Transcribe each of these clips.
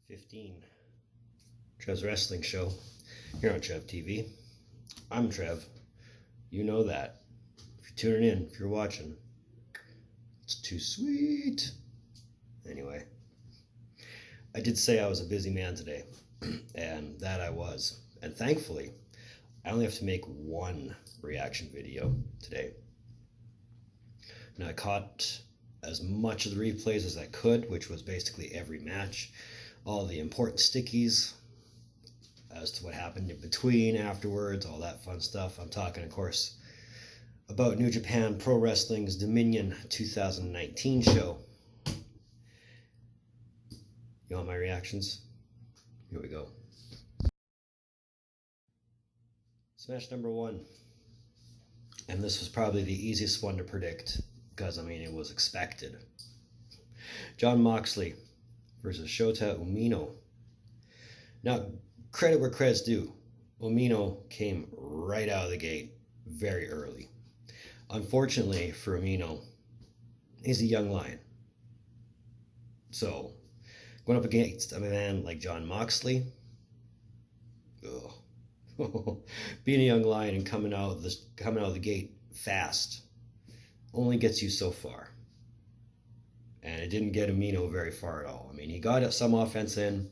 15. Trev's Wrestling Show here on Trev TV. I'm Trev. You know that. If you're tuning in, if you're watching, it's too sweet. Anyway, I did say I was a busy man today, and that I was. And thankfully, I only have to make one reaction video today. Now, I caught as much of the replays as I could, which was basically every match, all the important stickies as to what happened in between, afterwards, all that fun stuff. I'm talking, of course, about New Japan Pro Wrestling's Dominion 2019 show. You want my reactions? Here we go. Smash number 1. And this was probably the easiest one to predict, because, I mean, it was expected. Jon Moxley versus Shota Umino. Now, credit where credit's due. Umino came right out of the gate very early. Unfortunately for Umino, he's a young lion. So, going up against a man like Jon Moxley, being a young lion and coming out of the gate fast only gets you so far. And it didn't get Umino very far at all. I mean, he got some offense in,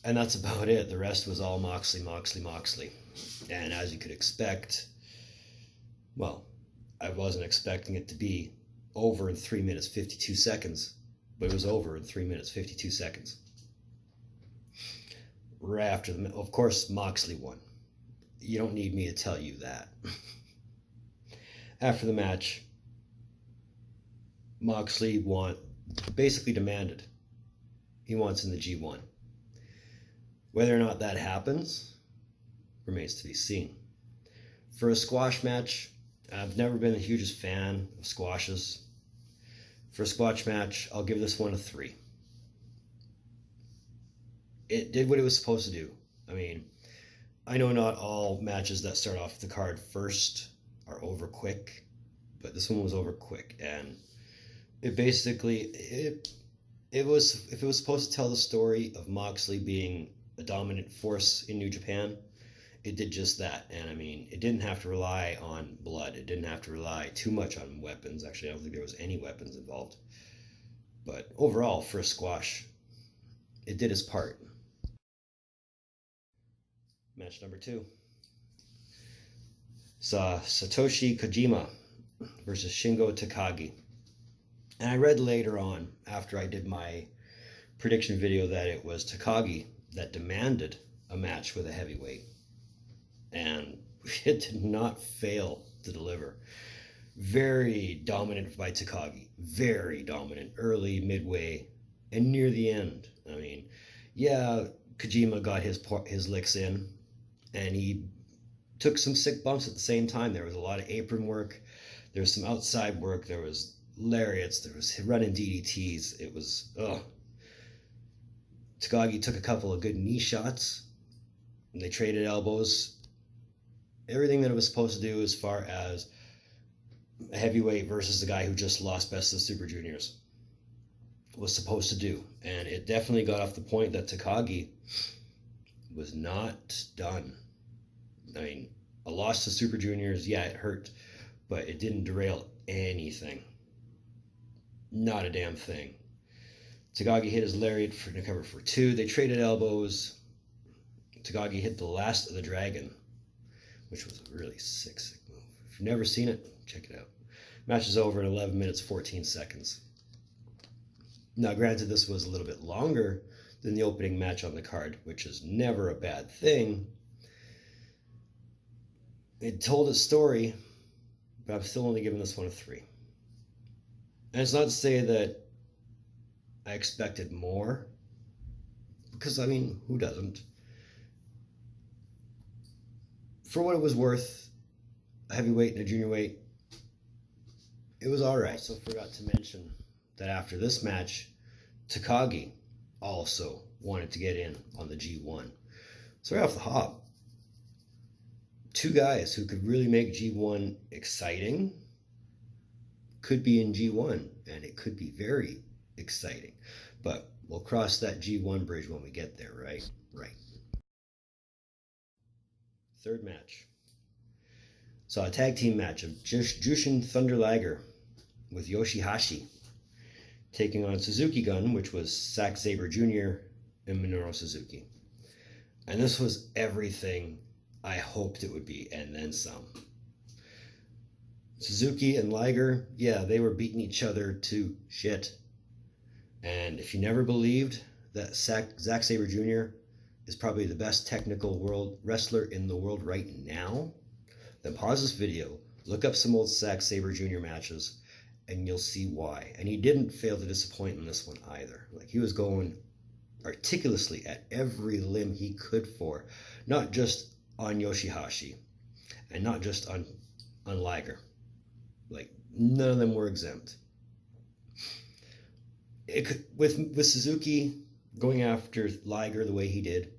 and that's about it. The rest was all Moxley. And as you could expect, well, I wasn't expecting it to be over in 3 minutes 52 seconds, but it was over in 3 minutes 52 seconds. Right after of course, Moxley won. You don't need me to tell you that. After the match, Moxley basically demanded he wants in the G1. Whether or not that happens remains to be seen. For a squash match, I've never been the hugest fan of squashes. For a squash match, I'll give this one a 3. It did what it was supposed to do. I mean, I know not all matches that start off the card first are over quick, but this one was over quick, and it basically, it was, if it was supposed to tell the story of Moxley being a dominant force in New Japan, it did just that. And I mean, it didn't have to rely on blood. It didn't have to rely too much on weapons. Actually, I don't think there was any weapons involved. But overall, for a squash, it did its part. Match number 2. Saw Satoshi Kojima versus Shingo Takagi. And I read later on, after I did my prediction video, that it was Takagi that demanded a match with a heavyweight. And it did not fail to deliver. Very dominant by Takagi. Very dominant. Early, midway, and near the end. I mean, yeah, Kojima got his licks in, and he took some sick bumps at the same time. There was a lot of apron work. There was some outside work. There was lariats. There was running DDTs. It was, Takagi took a couple of good knee shots, and they traded elbows. Everything that it was supposed to do as far as a heavyweight versus the guy who just lost Best of the Super Juniors was supposed to do. And it definitely got off the point that Takagi was not done. I mean, a loss to Super Juniors, yeah, it hurt, but it didn't derail anything. Not a damn thing. Takagi hit his lariat to cover for 2. They traded elbows. Takagi hit the last of the dragon, which was a really sick move. If you've never seen it, check it out. Match is over in 11 minutes 14 seconds. Now, granted, this was a little bit longer than the opening match on the card, which is never a bad thing. It told its story, but I'm still only giving this one a 3. And it's not to say that I expected more, because, I mean, who doesn't? For what it was worth, a heavyweight and a junior weight, it was all right. I also forgot to mention that after this match, Takagi also wanted to get in on the G1. So right off the hop, 2 guys who could really make G1 exciting could be in G1, and it could be very exciting. But We'll cross that G1 bridge when we get there, right? Right. Third match. Saw a tag team match of Jushin Thunder Liger with Yoshi-Hashi taking on Suzuki Gun, which was Zack Sabre Jr. and Minoru Suzuki. And this was everything I hoped it would be, and then some. Suzuki and Liger, yeah, they were beating each other to shit. And if you never believed that Zack Sabre Jr. is probably the best technical world wrestler in the world right now, then pause this video, look up some old Zack Sabre Jr. matches, and you'll see why. And he didn't fail to disappoint in this one either. Like, he was going articulously at every limb he could for, not just on Yoshi-Hashi, and not just on Liger. Like, none of them were exempt. With Suzuki going after Liger the way he did,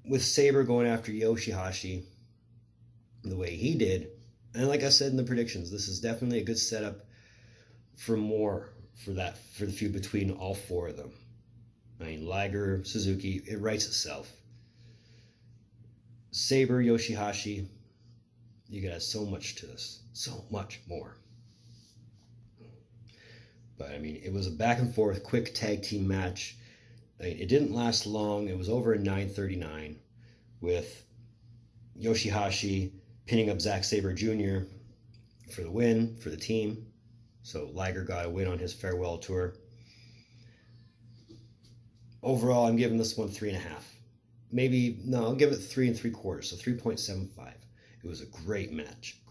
with Sabre going after Yoshi-Hashi the way he did, and like I said in the predictions, this is definitely a good setup for more for the feud between all four of them. I mean, Liger, Suzuki, it writes itself. Sabre, Yoshi-Hashi, you got so much to this, so much more. But I mean, it was a back and forth, quick tag team match. I mean, it didn't last long. It was over in 9:39 with Yoshi-Hashi pinning up Zack Sabre Jr. for the win for the team. So Liger got a win on his farewell tour. Overall, I'm giving this one 3.5. I'll give it 3 3/4, so 3.75. It was a great match.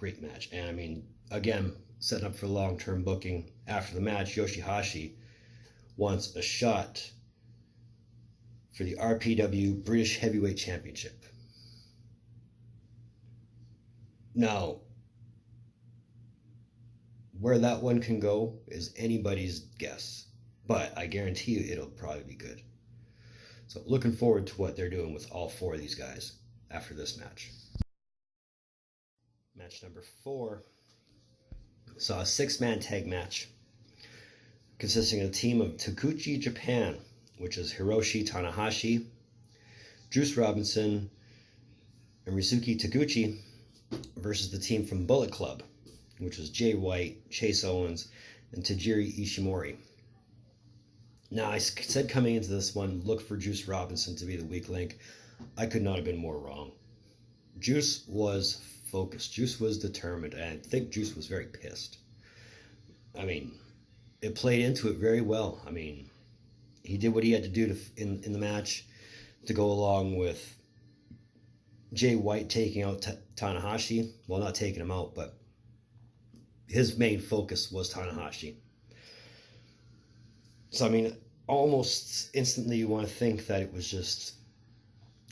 And I mean, again, setting up for long-term booking. After the match, Yoshi-Hashi wants a shot for the RPW British Heavyweight Championship. Now, where that one can go is anybody's guess, but I guarantee you it'll probably be good. So looking forward to what they're doing with all four of these guys after this match. Match number 4 saw a 6-man tag match consisting of a team of Taguchi Japan, which is Hiroshi Tanahashi, Juice Robinson, and Ryusuke Taguchi, versus the team from Bullet Club, which was Jay White, Chase Owens, and Tajiri Ishimori. Now, I said coming into this one, look for Juice Robinson to be the weak link. I could not have been more wrong. Juice was focused. Juice was determined, and I think Juice was very pissed. I mean, it played into it very well. I mean, he did what he had to do in the match to go along with Jay White taking out Tanahashi. Well, not taking him out, but his main focus was Tanahashi. So, I mean, almost instantly you want to think that it was just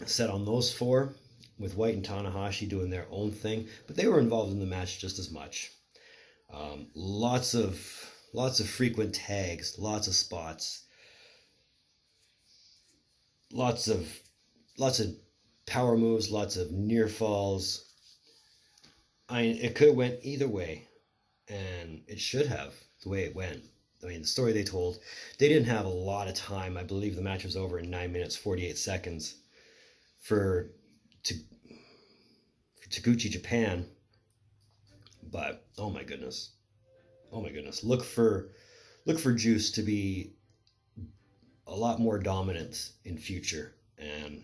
set on those four, with White and Tanahashi doing their own thing, but they were involved in the match just as much. Lots of frequent tags, lots of spots, lots of power moves, lots of near falls. I mean, it could have went either way, and it should have the way it went. I mean, the story they told, they didn't have a lot of time. I believe the match was over in 9 minutes, 48 seconds for Taguchi Japan. But, oh my goodness. Look for Juice to be a lot more dominant in future. And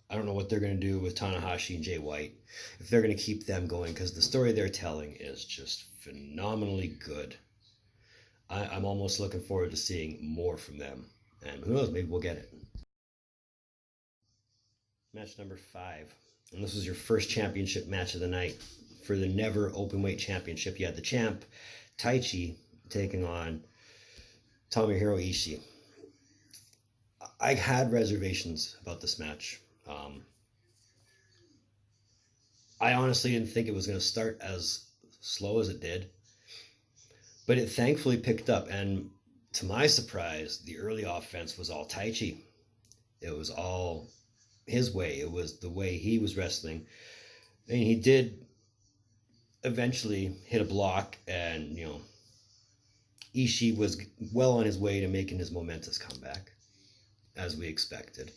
I don't know what they're going to do with Tanahashi and Jay White, if they're going to keep them going, because the story they're telling is just phenomenally good. I'm almost looking forward to seeing more from them. And who knows, maybe we'll get it. Match number 5. And this was your first championship match of the night. For the Never Openweight Championship, you had the champ, Tai Chi, taking on Tomohiro Ishii. I had reservations about this match. I honestly didn't think it was going to start as slow as it did. But it thankfully picked up, and to my surprise, the early offense was all Tai Chi. It was all his way. It was the way he was wrestling. And he did eventually hit a block and, Ishii was well on his way to making his momentous comeback, as we expected.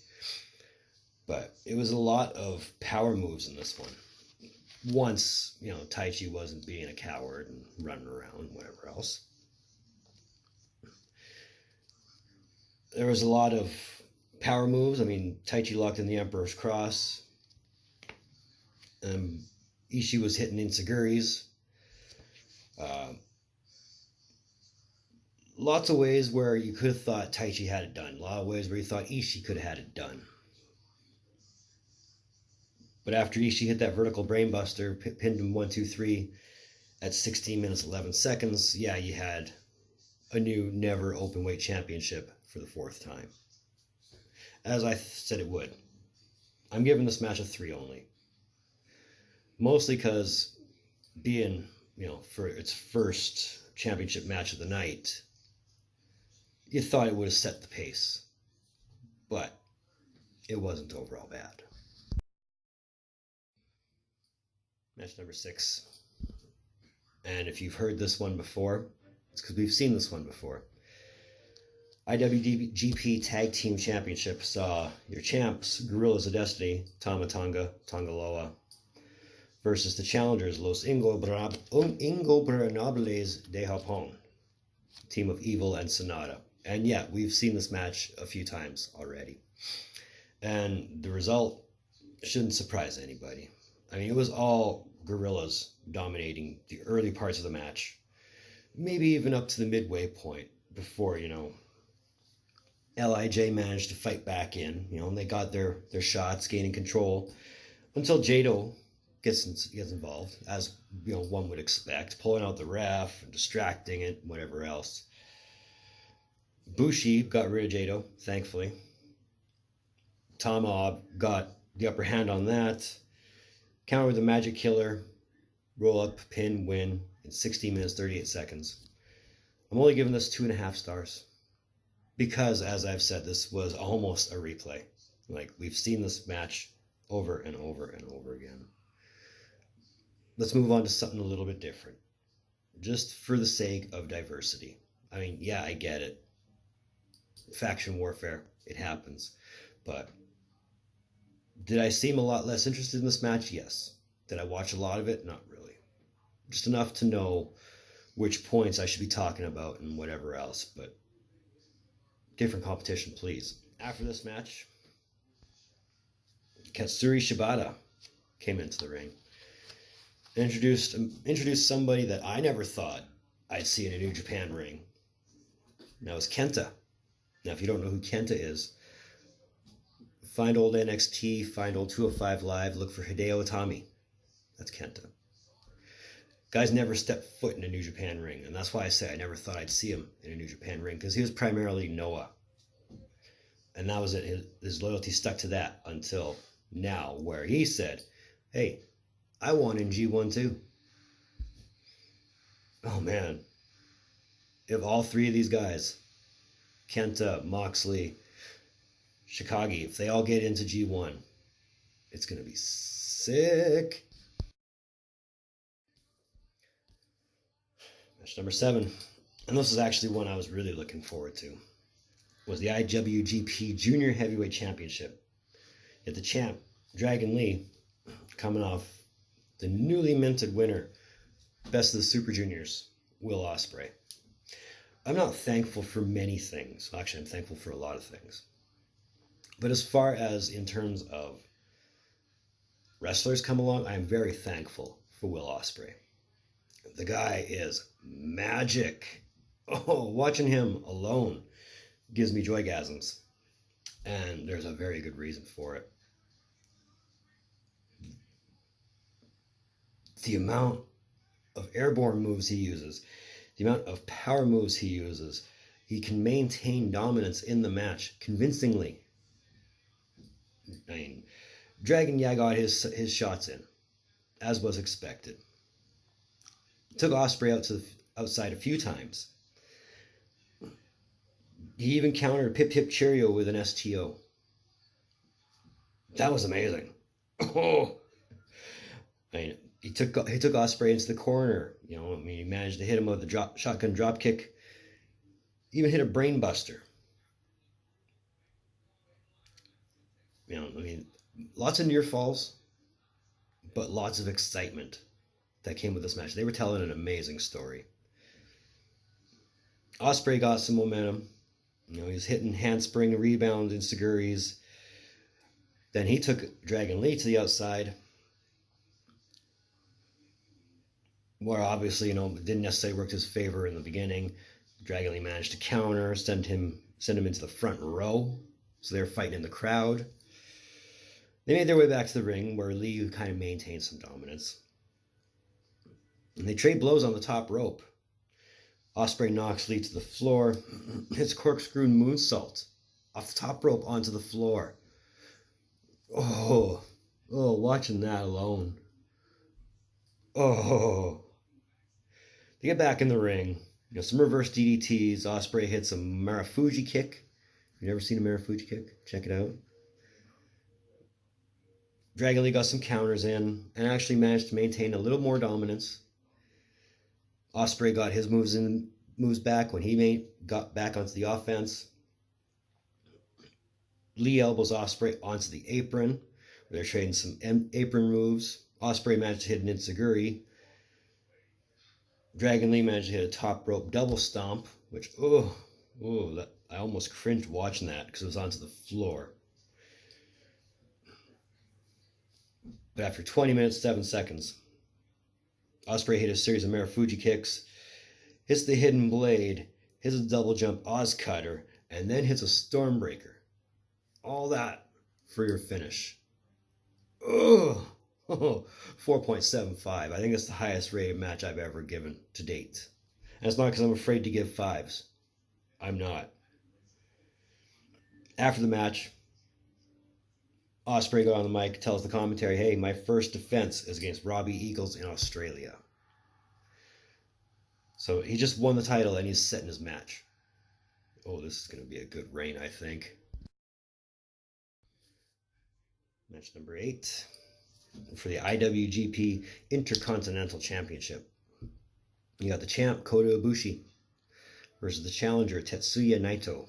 But it was a lot of power moves in this one. Once, Tai Chi wasn't being a coward and running around and whatever else. There was a lot of power moves. I mean, Tai Chi locked in the Emperor's Cross. Ishii was hitting Insiguris. Lots of ways where you could have thought Tai Chi had it done. A lot of ways where you thought Ishii could have had it done. But after Ishii hit that vertical brainbuster, pinned him 1, 2, 3 at 16 minutes 11 seconds, yeah, you had a new never open weight championship for the 4th time. As I said it would. I'm giving this match a 3 only. Mostly because being, for its first championship match of the night, you thought it would have set the pace. But it wasn't overall bad. Match number 6. And if you've heard this one before, it's because we've seen this one before. IWGP Tag Team Championship saw your champs, Guerrillas of Destiny, Tama Tonga, Tonga Lola, versus the challengers, Los Ingobernables de Japón, Team of Evil and Sonata. And yeah, we've seen this match a few times already. And the result shouldn't surprise anybody. I mean, it was all Guerrillas dominating the early parts of the match, maybe even up to the midway point before, LIJ managed to fight back in, and they got their shots, gaining control, until Jado gets involved, as one would expect, pulling out the ref, distracting it, whatever else. Bushi got rid of Jado, thankfully. Tama got the upper hand on that. Counter with the Magic Killer, roll up, pin, win in 16 minutes 38 seconds. I'm only giving this 2.5 stars. Because, as I've said, this was almost a replay. Like, we've seen this match over and over and over again. Let's move on to something a little bit different. Just for the sake of diversity. I mean, yeah, I get it. Faction warfare, it happens. But did I seem a lot less interested in this match? Yes. Did I watch a lot of it? Not really. Just enough to know which points I should be talking about and whatever else, but different competition, please. After this match, Katsuri Shibata came into the ring. Introduced somebody that I never thought I'd see in a New Japan ring. Now it's Kenta. Now, if you don't know who Kenta is, find old NXT, find old 205 Live, look for Hideo Itami. That's Kenta. Guy's never stepped foot in a New Japan ring, and that's why I say I never thought I'd see him in a New Japan ring, because he was primarily Noah. And that was it. His loyalty stuck to that until now, where he said, hey, I won in G1 too. Oh man. If all 3 of these guys, Kenta, Moxley, Takagi, if they all get into G1, it's going to be sick. Match number 7, and this is actually one I was really looking forward to, was the IWGP Junior Heavyweight Championship. Yet the champ, Dragon Lee, coming off the newly minted winner, Best of the Super Juniors, Will Ospreay. I'm not thankful for many things. Actually, I'm thankful for a lot of things. But as far as in terms of wrestlers come along, I am very thankful for Will Ospreay. The guy is magic. Oh, watching him alone gives me joygasms. And there's a very good reason for it. The amount of airborne moves he uses, the amount of power moves he uses, he can maintain dominance in the match convincingly. I mean, Dragon got his shots in, as was expected. Took Ospreay out to the outside a few times. He even countered Pip Pip Cheerio with an STO. That was amazing. Oh, I mean, he took Ospreay into the corner. He managed to hit him with the shotgun drop kick. Even hit a brain buster. Lots of near falls, but lots of excitement that came with this match. They were telling an amazing story. Ospreay got some momentum. He was hitting handspring rebounds and Seguris. Then he took Dragon Lee to the outside, where obviously, it didn't necessarily work to his favor in the beginning. Dragon Lee managed to counter, send him into the front row. So they were fighting in the crowd. They made their way back to the ring, where Lee kind of maintained some dominance. And they trade blows on the top rope. Ospreay knocks Lee to the floor, hits corkscrew moonsault off the top rope onto the floor. Oh, watching that alone. Oh. They get back in the ring. Some reverse DDTs. Ospreay hits a Marufuji kick. If you've never seen a Marufuji kick, check it out. Dragon Lee got some counters in and actually managed to maintain a little more dominance. Ospreay got his moves back when he got back onto the offense. Lee elbows Ospreay onto the apron. They're trading some apron moves. Ospreay managed to hit an enziguri. Dragon Lee managed to hit a top rope double stomp, which, I almost cringed watching that because it was onto the floor. But after 20 minutes, 7 seconds, Ospreay hit a series of Marufuji kicks, hits the hidden blade, hits a double jump Oz cutter, and then hits a Stormbreaker. All that for your finish. 4.75. I think it's the highest rated match I've ever given to date. And it's not because I'm afraid to give 5s. I'm not. After the match, Ospreay got on the mic, tells the commentary, hey, my first defense is against Robbie Eagles in Australia. So he just won the title and he's setting his match. This is going to be a good reign, I think. Match number 8 for the IWGP Intercontinental Championship. You got the champ, Kotabushi, versus the challenger, Tetsuya Naito.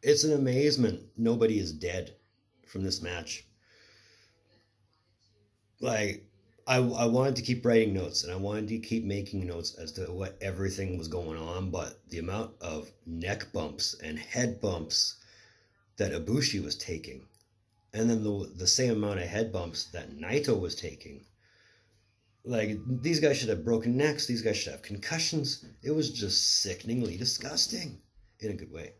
It's an amazement nobody is dead from this match. I wanted to keep writing notes and I wanted to keep making notes as to what everything was going on, but the amount of neck bumps and head bumps that Ibushi was taking, and then the same amount of head bumps that Naito was taking. These guys should have broken necks. These guys should have concussions. It was just sickeningly disgusting in a good way.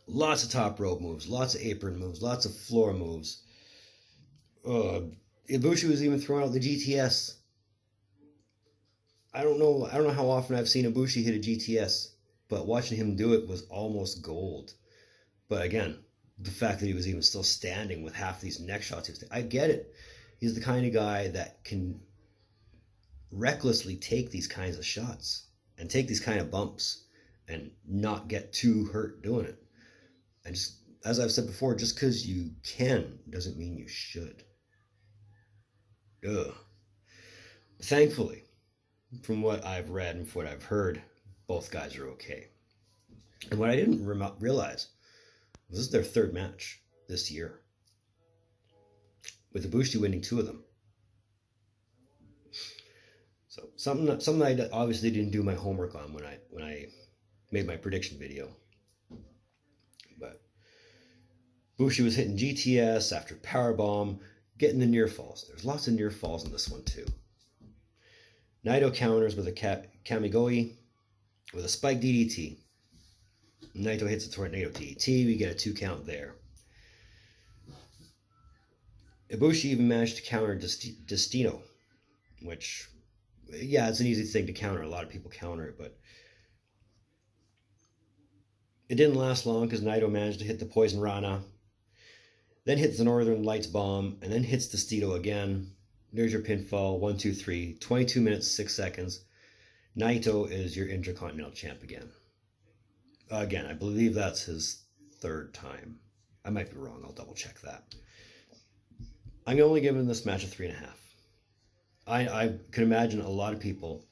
Lots of top rope moves, lots of apron moves, lots of floor moves. Ibushi was even throwing out the GTS. I don't know how often I've seen Ibushi hit a GTS, but watching him do it was almost gold. But again, the fact that he was even still standing with half these neck shots, I get it. He's the kind of guy that can recklessly take these kinds of shots and take these kind of bumps and not get too hurt doing it. And just, as I've said before, just because you can doesn't mean you should. Thankfully, from what I've read and from what I've heard, both guys are okay. And what I didn't realize was this is their third match this year, with Ibushi winning 2 of them. So something I obviously didn't do my homework on when I made my prediction video. But Ibushi was hitting GTS after powerbomb, getting the near falls. There's lots of near falls in this one too. Naito counters with a Kamigoi with a spike DDT. Naito hits a tornado DDT. We get a 2 count there. Ibushi even managed to counter Destino, which, yeah, it's an easy thing to counter. A lot of people counter it, but it didn't last long because Naito managed to hit the Poison Rana, then hits the Northern Lights bomb, and then hits Destino again. There's your pinfall, 1, 2, 3, 22 minutes, 6 seconds. Naito is your Intercontinental Champ again. Again, I believe that's his 3rd time. I might be wrong. I'll double check that. I'm only giving this match a 3.5. I can imagine a lot of people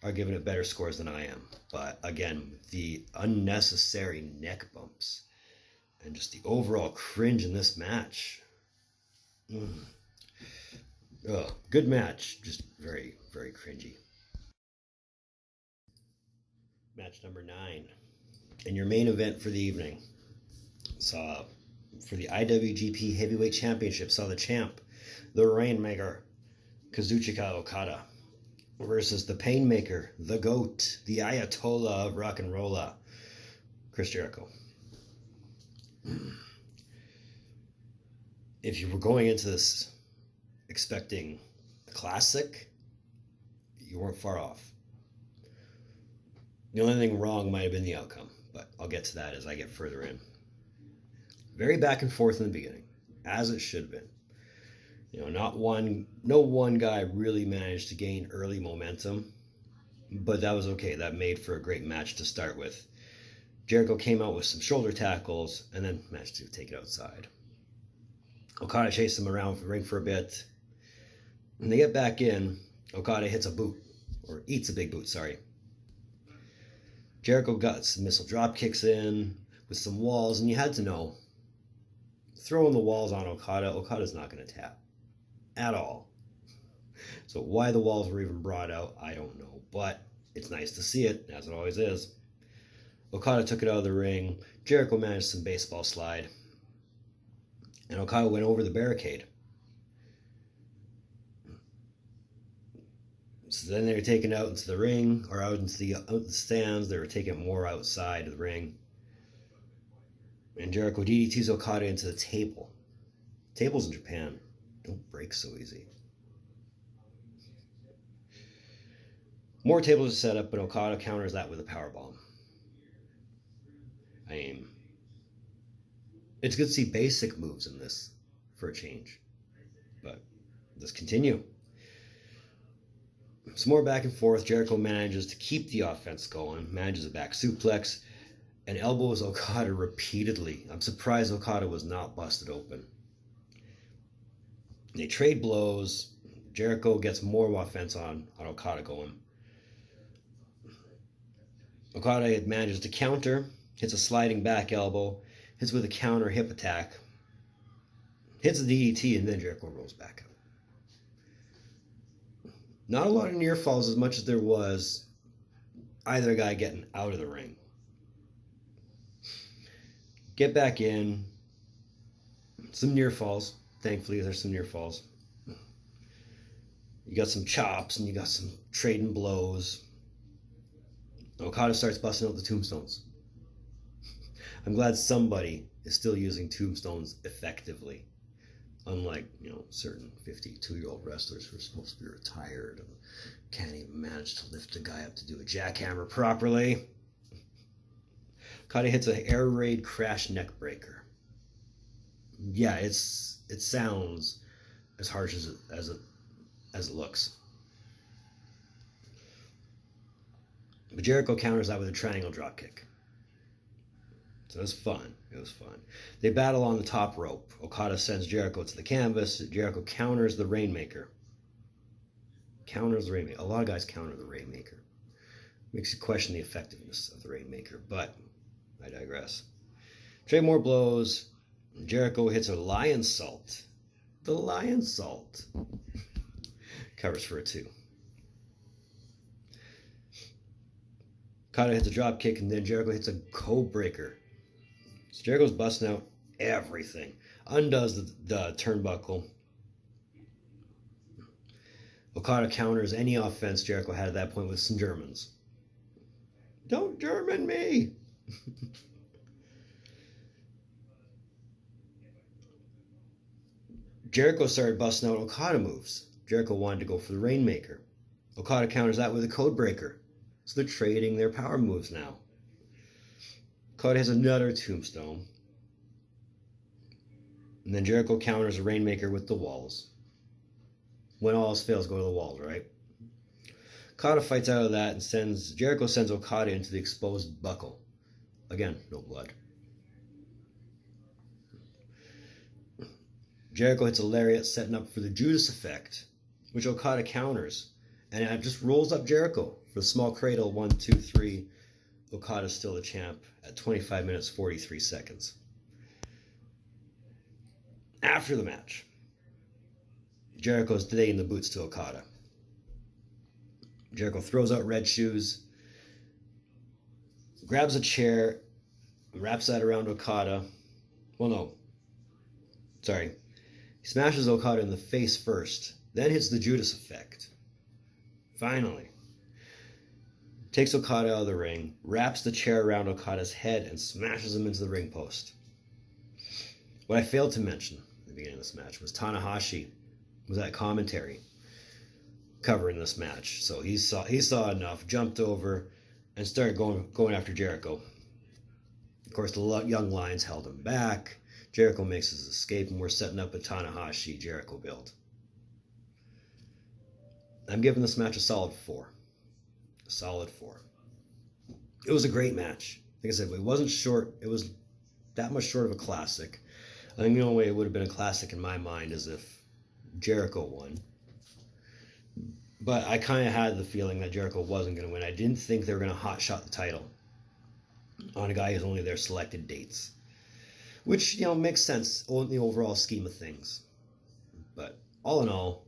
are giving it better scores than I am. But again, the unnecessary neck bumps and just the overall cringe in this match. Good match, just very, very cringy. Match number 9. And your main event for the evening saw, for the IWGP Heavyweight Championship, saw the champ, the Rainmaker, Kazuchika Okada, versus the Painmaker, the GOAT, the Ayatollah of Rock and Rolla, Chris Jericho. If you were going into this expecting a classic, you weren't far off. The only thing wrong might have been the outcome, but I'll get to that as I get further in. Very back and forth in the beginning, as it should have been. No one guy really managed to gain early momentum, but that was okay. That made for a great match to start with. Jericho came out with some shoulder tackles and then managed to take it outside. Okada chased him around the ring for a bit. When they get back in, Okada hits a boot, or eats a big boot, sorry. Jericho got some missile drop kicks in with some walls, and you had to know, throwing the walls on Okada's not going to tap at all. So why the walls were even brought out, I don't know, but it's nice to see it, as it always is. Okada took it out of the ring. Jericho managed some baseball slide, and Okada went over the barricade. So then they were taken out into the ring, or out into the stands. They were taking more outside of the ring. And Jericho DDTs Okada into the table. Tables in Japan don't break so easy. More tables are set up, but Okada counters that with a powerbomb. I mean, it's good to see basic moves in this for a change. But let's continue. Some more back and forth. Jericho manages to keep the offense going, manages a back suplex, and elbows Okada repeatedly. I'm surprised Okada was not busted open. They trade blows. Jericho gets more offense on Okada going. Okada manages to counter, hits a sliding back elbow, hits with a counter hip attack, hits a DDT, and then Jericho rolls back out. Not a lot of near falls as much as there was either guy getting out of the ring. Get back in. Some near falls. Thankfully, there's some near falls. You got some chops and you got some trading blows. Okada starts busting out the tombstones. I'm glad somebody is still using tombstones effectively. Unlike, certain 52-year-old wrestlers who are supposed to be retired and can't even manage to lift a guy up to do a jackhammer properly. Okada hits an air raid crash neck breaker. Yeah, it sounds as harsh as it looks. But Jericho counters that with a triangle dropkick. So it was fun. It was fun. They battle on the top rope. Okada sends Jericho to the canvas. Jericho counters the Rainmaker. A lot of guys counter the Rainmaker. Makes you question the effectiveness of the Rainmaker, but I digress. Trade more blows. Jericho hits a lion salt. The lion salt. Covers for a 2. Okada hits a drop kick, and then Jericho hits a code breaker. So Jericho's busting out everything. Undoes the turnbuckle. Okada counters any offense Jericho had at that point with some Germans. Don't German me! Jericho started busting out Okada moves. Jericho wanted to go for the Rainmaker. Okada counters that with a code breaker. So they're trading their power moves now. Okada has another tombstone. And then Jericho counters a Rainmaker with the walls. When all else fails, go to the walls, right? Okada fights out of that and Jericho sends Okada into the exposed buckle. Again, no blood. Jericho hits a lariat, setting up for the Judas effect, which Okada counters. And it just rolls up Jericho for the small cradle. 1, 2, 3. Okada's still the champ at 25 minutes, 43 seconds. After the match, Jericho's delaying the boots to Okada. Jericho throws out red shoes, grabs a chair, wraps that around Okada. Well, no. Sorry. He smashes Okada in the face first, then hits the Judas effect. Finally. Takes Okada out of the ring, wraps the chair around Okada's head, and smashes him into the ring post. What I failed to mention at the beginning of this match was Tanahashi was at commentary covering this match. So he saw enough, jumped over, and started going after Jericho. Of course, the young lions held him back. Jericho makes his escape, and we're setting up a Tanahashi-Jericho build. I'm giving this match a solid 4. A solid 4. It was a great match. Like I said, it wasn't short. It was that much short of a classic. I think the only way it would have been a classic in my mind is if Jericho won. But I kind of had the feeling that Jericho wasn't going to win. I didn't think they were going to hotshot the title on a guy who's only their selected dates. Which, makes sense in the overall scheme of things. But all in all,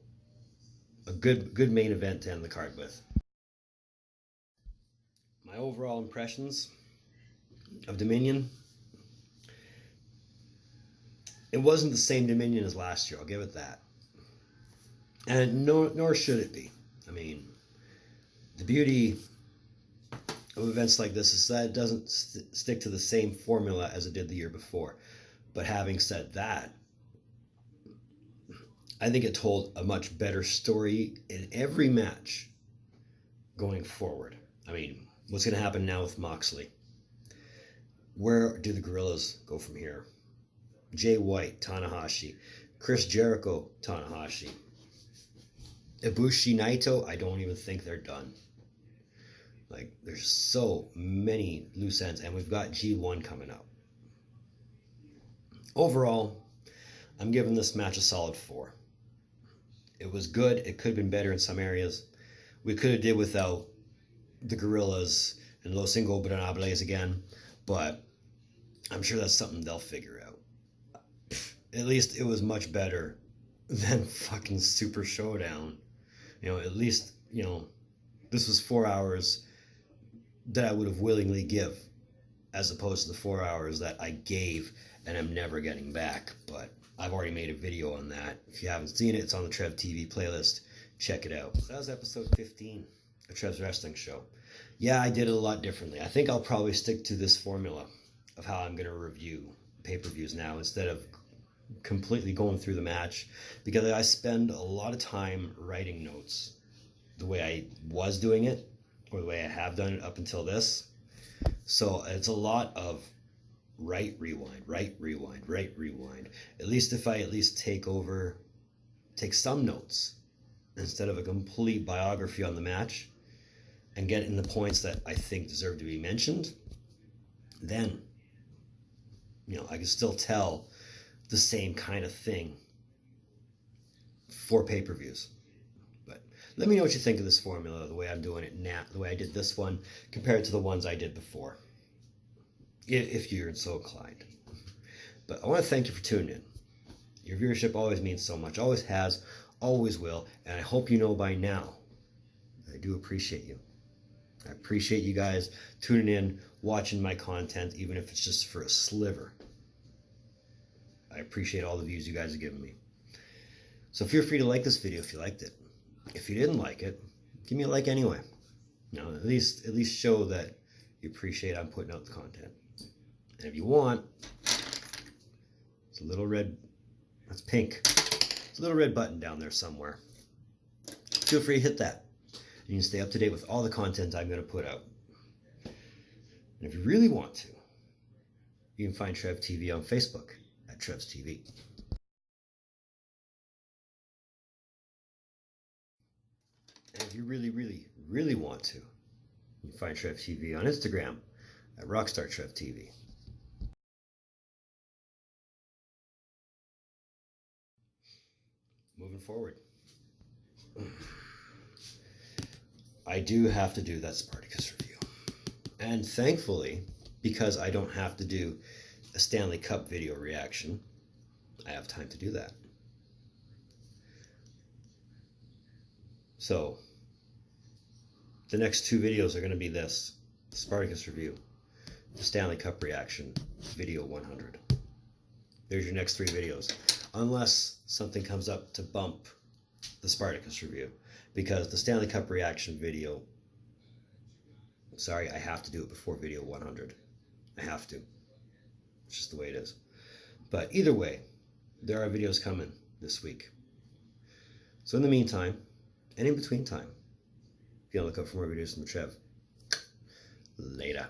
a good main event to end the card with. My overall impressions of Dominion. It wasn't the same Dominion as last year, I'll give it that. And nor should it be. I mean, the beauty of events like this is that it doesn't stick to the same formula as it did the year before. But having said that, I think it told a much better story in every match going forward. I mean, what's going to happen now with Moxley? Where do the Guerrillas go from here? Jay White, Tanahashi. Chris Jericho, Tanahashi. Ibushi, Naito, I don't even think they're done. Like, there's so many loose ends, and we've got G1 coming up. Overall, I'm giving this match a solid 4. It was good. It could have been better in some areas. We could have did without the Guerrillas and Los Ingobernables again, but I'm sure that's something they'll figure out. At least it was much better than fucking Super Showdown. At least, this was 4 hours that I would have willingly give, as opposed to the 4 hours that I gave and I'm never getting back. But I've already made a video on that. If you haven't seen it, it's on the Trev TV playlist. Check it out. So that was episode 15 of Trev's Wrestling Show. Yeah, I did it a lot differently. I think I'll probably stick to this formula of how I'm going to review pay-per-views now instead of completely going through the match, because I spend a lot of time writing notes the way I was doing it, or the way I have done it up until this. So it's a lot of right, rewind, right, rewind, right, rewind. At least if I take some notes instead of a complete biography on the match and get in the points that I think deserve to be mentioned, then I can still tell the same kind of thing for pay-per-views. But let me know what you think of this formula, the way I'm doing it now, the way I did this one compared to the ones I did before, if you're so inclined. But I want to thank you for tuning in. Your viewership always means so much, always has, always will, and I hope you know by now that I do appreciate you. I appreciate you guys tuning in, watching my content, even if it's just for a sliver. I appreciate all the views you guys have given me. So feel free to like this video if you liked it. If you didn't like it, give me a like anyway. At least show that you appreciate I'm putting out the content. And if you want, it's a little red, that's pink. It's a little red button down there somewhere. Feel free to hit that. And you can stay up to date with all the content I'm going to put out. And if you really want to, you can find Trev TV on Facebook at Trev's TV. And if you really, really, really want to, you can find Trev TV on Instagram at rockstartrev TV. Moving forward, I do have to do that Spartacus review. And thankfully, because I don't have to do a Stanley Cup video reaction, I have time to do that. So, the next 2 videos are going to be this, the Spartacus review, the Stanley Cup reaction, video 100. There's your next 3 videos. Unless something comes up to bump the Spartacus review. Because the Stanley Cup reaction video, sorry, I have to do it before video 100. I have to. It's just the way it is. But either way, there are videos coming this week. So in the meantime, and in between time, be on the lookout for more videos from the Trev. Later.